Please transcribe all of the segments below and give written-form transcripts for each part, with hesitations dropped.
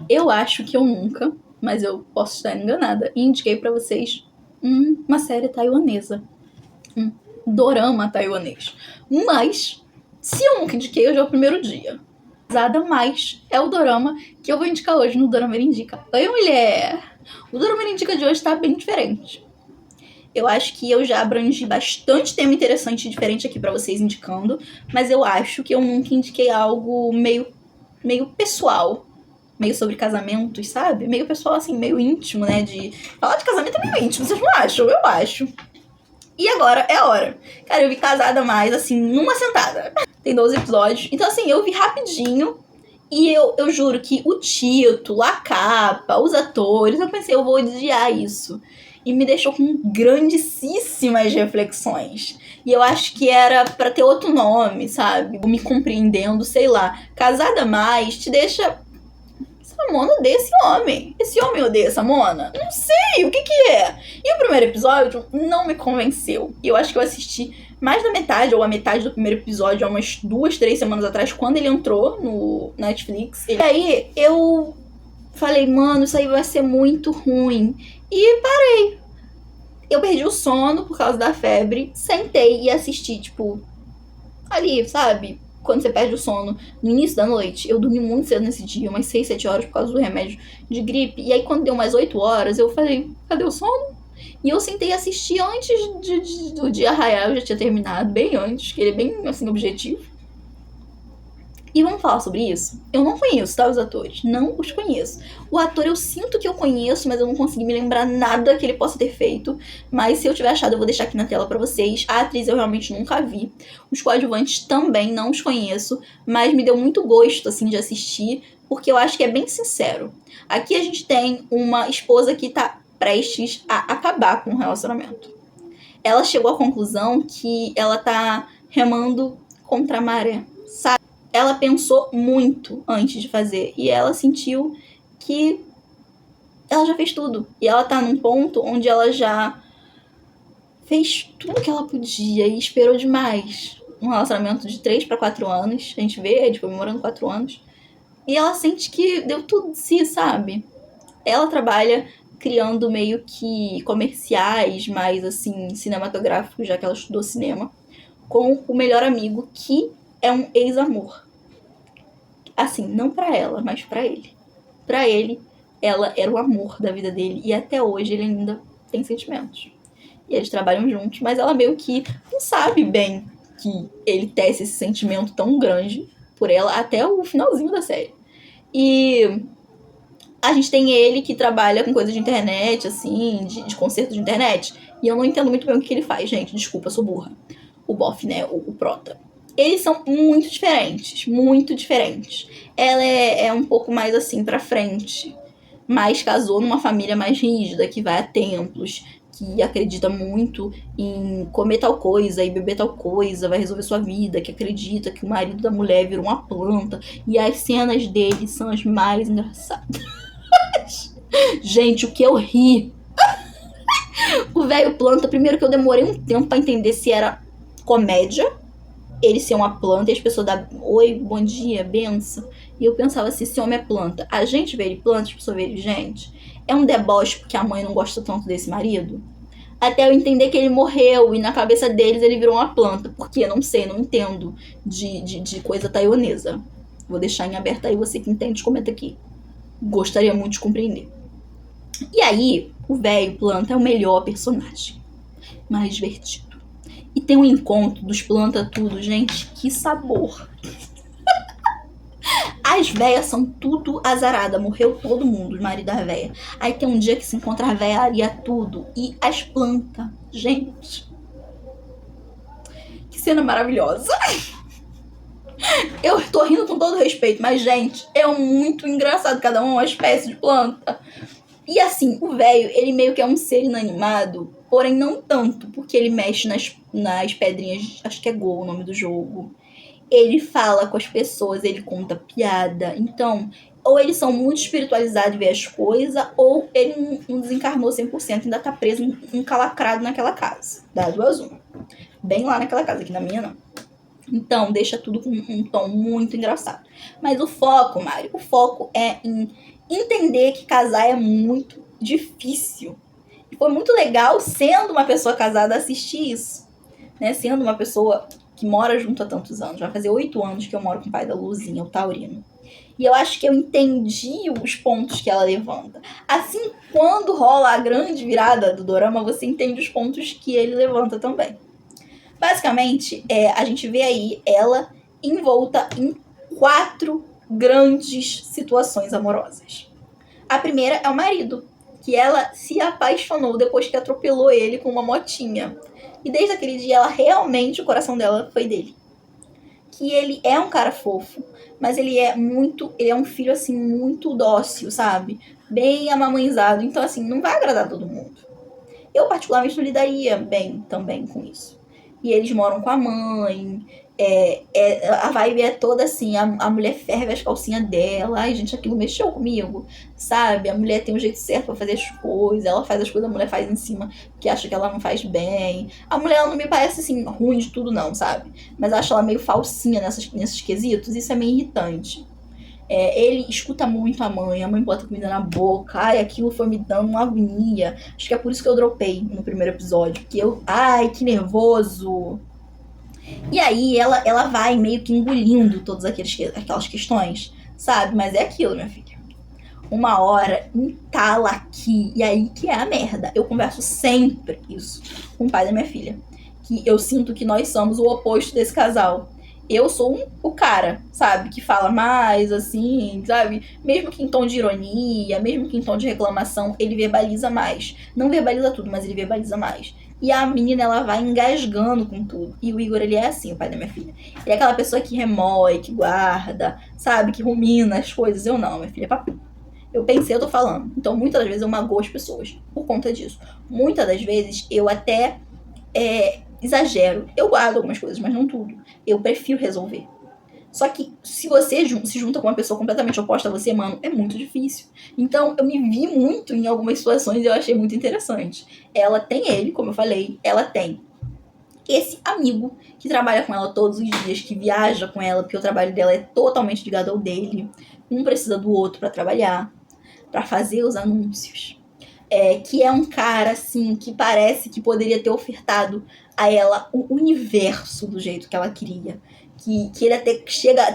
Eu acho que eu nunca, mas eu posso estar enganada, indiquei pra vocês uma série taiwanesa. Um dorama taiwanês. Mas, se eu nunca indiquei, hoje é o primeiro dia. Nada mais é o dorama que eu vou indicar hoje no Dorama Indica. Oi, mulher! O Dorama Indica de hoje tá bem diferente. Eu acho que eu já abrangi bastante tema interessante e diferente aqui pra vocês indicando, mas eu acho que eu nunca indiquei algo meio pessoal, meio sobre casamentos, sabe? Meio pessoal, assim, meio íntimo, né? De falar de casamento é meio íntimo, vocês não acham? Eu acho. E agora é a hora. Cara, eu vi Casada Mais, assim, numa sentada. Tem 12 episódios. Então, assim, eu vi rapidinho. E eu juro que o título, a capa, os atores, eu pensei, eu vou odiar isso. E me deixou com grandíssimas reflexões. E eu acho que era pra ter outro nome, sabe? Me compreendendo, sei lá. Casada Mais te deixa. Essa Mona odeia esse homem. Esse homem odeia essa Mona? Não sei, o que é? E o primeiro episódio não me convenceu. E eu acho que eu assisti mais da metade, ou a metade do primeiro episódio, há umas 2, 3 semanas atrás, quando ele entrou no Netflix. E aí eu falei, mano, isso aí vai ser muito ruim. E parei. Eu perdi o sono por causa da febre, sentei e assisti, tipo, ali, sabe? Quando você perde o sono no início da noite. Eu dormi muito cedo nesse dia, umas 6, 7 horas por causa do remédio de gripe. E aí quando deu mais 8 horas, eu falei, cadê o sono? E eu sentei e assisti antes do dia raiar, eu já tinha terminado, bem antes, que ele é bem, assim, objetivo. E vamos falar sobre isso? Eu não conheço, tá, os atores? Não os conheço. O ator eu sinto que eu conheço, mas eu não consegui me lembrar nada que ele possa ter feito. Mas se eu tiver achado, eu vou deixar aqui na tela pra vocês. A atriz eu realmente nunca vi. Os coadjuvantes também não os conheço, mas me deu muito gosto, assim, de assistir, porque eu acho que é bem sincero. Aqui a gente tem uma esposa que tá prestes a acabar com o relacionamento. Ela chegou à conclusão que ela tá remando contra a maré, sabe? Ela pensou muito antes de fazer e ela sentiu que ela já fez tudo. E ela tá num ponto onde ela já fez tudo que ela podia e esperou demais. Um relacionamento de 3 para 4 anos, a gente vê, tipo, comemorando 4 anos. E ela sente que deu tudo de si, sabe? Ela trabalha criando meio que comerciais mais, assim, cinematográficos, já que ela estudou cinema, com o melhor amigo, que é um ex-amor. Assim, não pra ela, mas pra ele. Pra ele, ela era o amor da vida dele e até hoje ele ainda tem sentimentos. E eles trabalham juntos, mas ela meio que não sabe bem que ele tece esse sentimento tão grande por ela até o finalzinho da série. E a gente tem ele que trabalha com coisas de internet, assim, de conserto de internet. E eu não entendo muito bem o que ele faz, gente. Desculpa, eu sou burra. O Boff, né? O Prota. Eles são muito diferentes. Muito diferentes. Ela é um pouco mais assim pra frente. Mas casou numa família mais rígida, que vai a templos, que acredita muito em comer tal coisa e beber tal coisa, vai resolver sua vida, que acredita que o marido da mulher virou uma planta. E as cenas dele são as mais engraçadas. Gente, o que eu ri. O velho planta, primeiro que eu demorei um tempo pra entender se era comédia, ele ser uma planta e as pessoas dar oi, bom dia, benção. E eu pensava assim, esse homem é planta. A gente vê ele planta, as pessoas vê ele gente. É um deboche porque a mãe não gosta tanto desse marido? Até eu entender que ele morreu e na cabeça deles ele virou uma planta. Porque não sei, não entendo de coisa taiwanesa. Vou deixar em aberto aí, você que entende, comenta aqui. Gostaria muito de compreender. E aí, o velho planta é o melhor personagem. Mais divertido. E tem um encontro dos planta tudo, gente, que sabor. As véias são tudo azarada, morreu todo mundo, os maridos da véia. Aí tem um dia que se encontra a véia alia tudo. E as plantas, gente. Que cena maravilhosa. Eu tô rindo com todo respeito, mas, gente, é muito engraçado. Cada um é uma espécie de planta. E assim, o velho, ele meio que é um ser inanimado, porém não tanto, porque ele mexe nas pedrinhas, acho que é Go o nome do jogo. Ele fala com as pessoas, ele conta piada. Então, ou eles são muito espiritualizados e vê as coisas, ou ele não desencarnou 100%, ainda tá preso, encalacrado naquela casa. Dá duas uma. Bem lá naquela casa, aqui na minha não. Então, deixa tudo com um tom muito engraçado. Mas o foco, Mário, o foco é em entender que casar é muito difícil. E foi muito legal, sendo uma pessoa casada, assistir isso. Né? Sendo uma pessoa que mora junto há tantos anos. Vai fazer 8 anos que eu moro com o pai da Luzinha, o taurino. E eu acho que eu entendi os pontos que ela levanta. Assim, quando rola a grande virada do dorama, você entende os pontos que ele levanta também. Basicamente, a gente vê aí ela envolta em 4 grandes situações amorosas. A primeira é o marido, que ela se apaixonou depois que atropelou ele com uma motinha. E desde aquele dia, realmente, o coração dela foi dele. Que ele é um cara fofo, mas ele é um filho, assim, muito dócil, sabe? Bem amamãezado. Então, assim, não vai agradar todo mundo. Eu, particularmente, não lidaria bem também com isso. E eles moram com a mãe. A vibe é toda assim, a mulher ferve as calcinhas dela. Ai, gente, aquilo mexeu comigo, sabe? A mulher tem um jeito certo pra fazer as coisas. Ela faz as coisas, a mulher faz em cima, que acha que ela não faz bem. A mulher, ela não me parece, assim, ruim de tudo não, sabe? Mas eu acho ela meio falsinha nesses quesitos. Isso é meio irritante. Ele escuta muito a mãe bota comida na boca, ai, aquilo foi me dando uma agonia. Acho que é por isso que eu dropei no primeiro episódio, que ai, que nervoso. E aí ela vai meio que engolindo todas aquelas questões, sabe? Mas é aquilo, minha filha. Uma hora entala aqui, e aí que é a merda. Eu converso sempre isso com o pai da minha filha, que eu sinto que nós somos o oposto desse casal. Eu sou o cara, sabe? Que fala mais, assim, sabe? Mesmo que em tom de ironia, mesmo que em tom de reclamação, ele verbaliza mais. Não verbaliza tudo, mas ele verbaliza mais. E a menina, ela vai engasgando com tudo. E o Igor, ele é assim, o pai da minha filha. Ele é aquela pessoa que remói, que guarda, sabe? Que rumina as coisas. Eu não, minha filha é papinho. Eu pensei, eu tô falando. Então, muitas das vezes eu magoo as pessoas por conta disso. Muitas das vezes eu até exagero. Eu guardo algumas coisas, mas não tudo. Eu prefiro resolver. Só que se você se junta com uma pessoa completamente oposta a você, mano, é muito difícil. Então, eu me vi muito em algumas situações e eu achei muito interessante. Ela tem ele, como eu falei, ela tem esse amigo que trabalha com ela todos os dias, que viaja com ela, porque o trabalho dela é totalmente ligado ao dele. Um precisa do outro pra trabalhar, pra fazer os anúncios. Que é um cara, assim, que parece que poderia ter ofertado a ela o universo do jeito que ela queria. Que ele até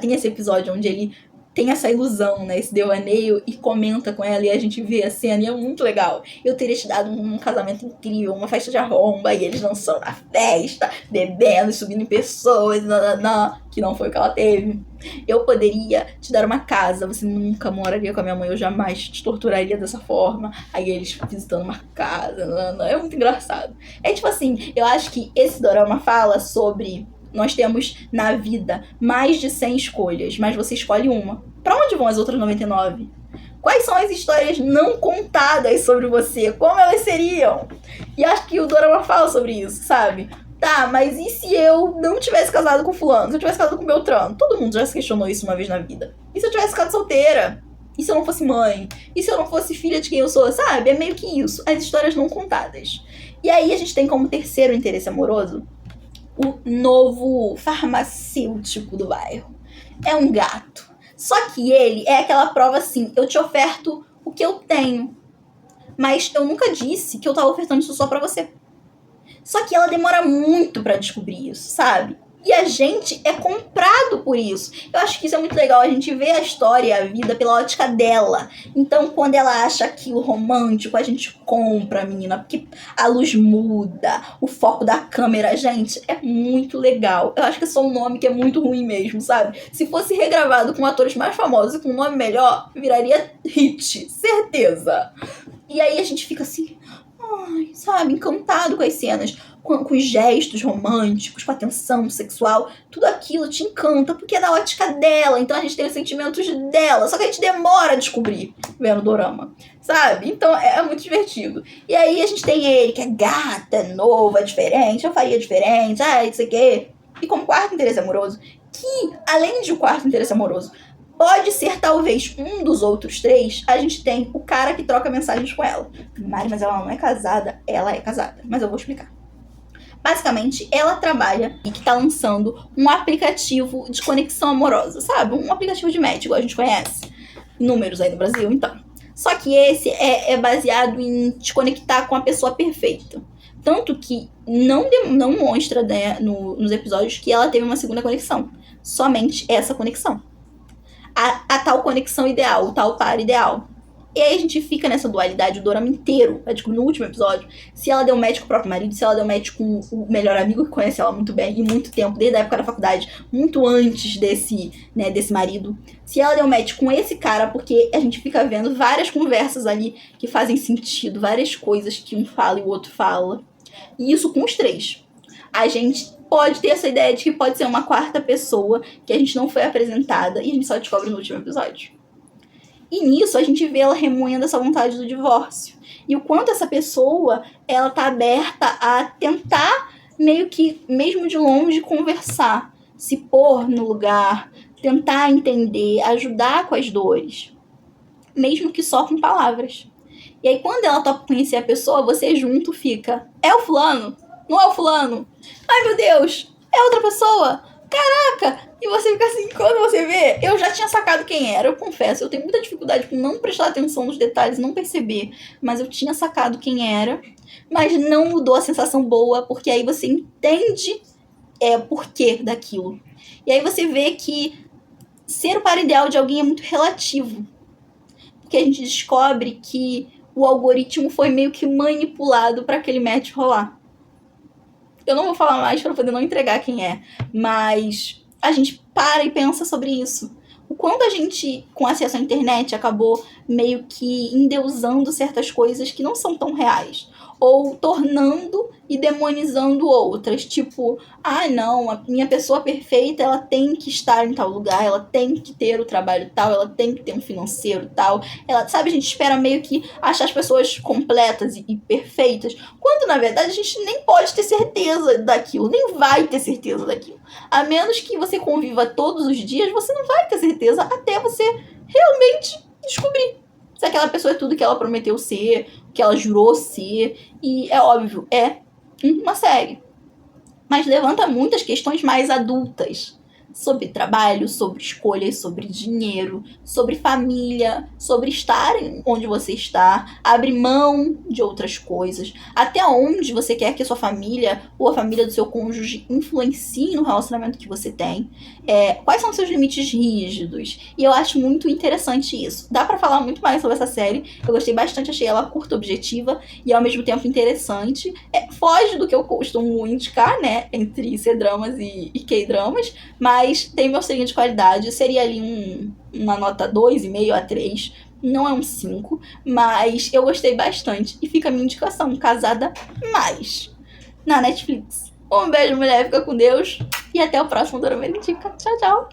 tem esse episódio onde ele tem essa ilusão, né, esse devaneio, e comenta com ela, e a gente vê a cena, e é muito legal. Eu teria te dado um casamento incrível, uma festa de arromba, e eles dançando na festa, bebendo, subindo em pessoas, que não foi o que ela teve. Eu poderia te dar uma casa, você nunca moraria com a minha mãe, eu jamais te torturaria dessa forma. Aí eles visitando uma casa, é muito engraçado. É tipo assim, eu acho que esse dorama fala sobre... Nós temos na vida mais de 100 escolhas, mas você escolhe uma. Pra onde vão as outras 99? Quais são as histórias não contadas sobre você? Como elas seriam? E acho que o dorama fala sobre isso, sabe? Tá, mas e se eu não tivesse casado com fulano? Se eu tivesse casado com Beltrano? Todo mundo já se questionou isso uma vez na vida. E se eu tivesse ficado solteira? E se eu não fosse mãe? E se eu não fosse filha de quem eu sou? Sabe? É meio que isso. As histórias não contadas. E aí a gente tem como terceiro interesse amoroso o novo farmacêutico do bairro. É um gato. Só que ele é aquela prova assim, eu te oferto o que eu tenho, mas eu nunca disse que eu tava ofertando isso só pra você. Só que ela demora muito pra descobrir isso, sabe? E a gente é comprado por isso. Eu acho que isso é muito legal, a gente vê a história e a vida pela ótica dela. Então, quando ela acha aquilo romântico, a gente compra a menina, porque a luz muda, o foco da câmera, gente, é muito legal. Eu acho que é só um nome que é muito ruim mesmo, sabe? Se fosse regravado com atores mais famosos e com um nome melhor, viraria hit, certeza. E aí a gente fica assim... Ai, sabe, encantado com as cenas, com os gestos românticos, com a tensão sexual, tudo aquilo te encanta, porque é da ótica dela, então a gente tem os sentimentos dela, só que a gente demora a descobrir vendo o dorama, sabe? Então é muito divertido. E aí a gente tem ele, que é gata, é novo, é diferente, eu faria diferente, não sei o quê. E como quarto interesse amoroso, que além de o quarto interesse amoroso, pode ser, talvez, um dos outros 3, a gente tem o cara que troca mensagens com ela. Mas ela não é casada, ela é casada. Mas eu vou explicar. Basicamente, ela trabalha e que tá lançando um aplicativo de conexão amorosa, sabe? Um aplicativo de match, igual a gente conhece. Números aí no Brasil, então. Só que esse é baseado em te conectar com a pessoa perfeita. Tanto que não mostra, né, nos episódios que ela teve uma segunda conexão. Somente essa conexão. A tal conexão ideal, o tal par ideal. E aí a gente fica nessa dualidade o dorama inteiro. No último episódio, se ela deu match com o próprio marido, se ela deu match com o melhor amigo que conhece ela muito bem, e muito tempo, desde a época da faculdade, muito antes desse marido. Se ela deu match com esse cara, porque a gente fica vendo várias conversas ali que fazem sentido, várias coisas que um fala e o outro fala. E isso com os três. A gente pode ter essa ideia de que pode ser uma quarta pessoa que a gente não foi apresentada e a gente só descobre no último episódio. E nisso a gente vê ela remoendo essa vontade do divórcio. E o quanto essa pessoa, ela tá aberta a tentar, meio que, mesmo de longe, conversar. Se pôr no lugar, tentar entender, ajudar com as dores. Mesmo que só com palavras. E aí quando ela topa conhecer a pessoa, você junto fica, é o fulano? Não é o fulano? Ai meu Deus, é outra pessoa? Caraca! E você fica assim, quando você vê, eu já tinha sacado quem era, eu confesso. Eu tenho muita dificuldade com não prestar atenção nos detalhes, não perceber. Mas eu tinha sacado quem era, mas não mudou a sensação boa, porque aí você entende o porquê daquilo. E aí você vê que ser o par ideal de alguém é muito relativo. Porque a gente descobre que o algoritmo foi meio que manipulado para aquele match rolar. Eu não vou falar mais para poder não entregar quem é, mas a gente para e pensa sobre isso. O quanto a gente, com acesso à internet, acabou meio que endeusando certas coisas que não são tão reais. Ou tornando e demonizando outras. Tipo, não, a minha pessoa perfeita, ela tem que estar em tal lugar, ela tem que ter o trabalho tal, ela tem que ter um financeiro tal. Ela, sabe, a gente espera meio que achar as pessoas completas e perfeitas, quando na verdade a gente nem pode ter certeza daquilo, nem vai ter certeza daquilo. A menos que você conviva todos os dias, você não vai ter certeza até você realmente descobrir se aquela pessoa é tudo que ela prometeu ser, que ela jurou ser. E é óbvio, é uma série. Mas levanta muitas questões mais adultas. Sobre trabalho, sobre escolhas, sobre dinheiro, sobre família, sobre estar onde você está, abrir mão de outras coisas, até onde você quer que a sua família ou a família do seu cônjuge influencie no relacionamento que você tem, quais são os seus limites rígidos. E eu acho muito interessante isso. Dá pra falar muito mais sobre essa série, eu gostei bastante, achei ela curta, objetiva e ao mesmo tempo interessante. Foge do que eu costumo indicar, né, entre C-dramas e K-dramas, mas tem meu selinho de qualidade. Seria ali uma nota 2,5 a 3. Não é um 5, mas eu gostei bastante. E fica a minha indicação, Casada Mais, na Netflix. Um beijo, mulher, fica com Deus. E até o próximo Dorama Indica. Tchau, tchau.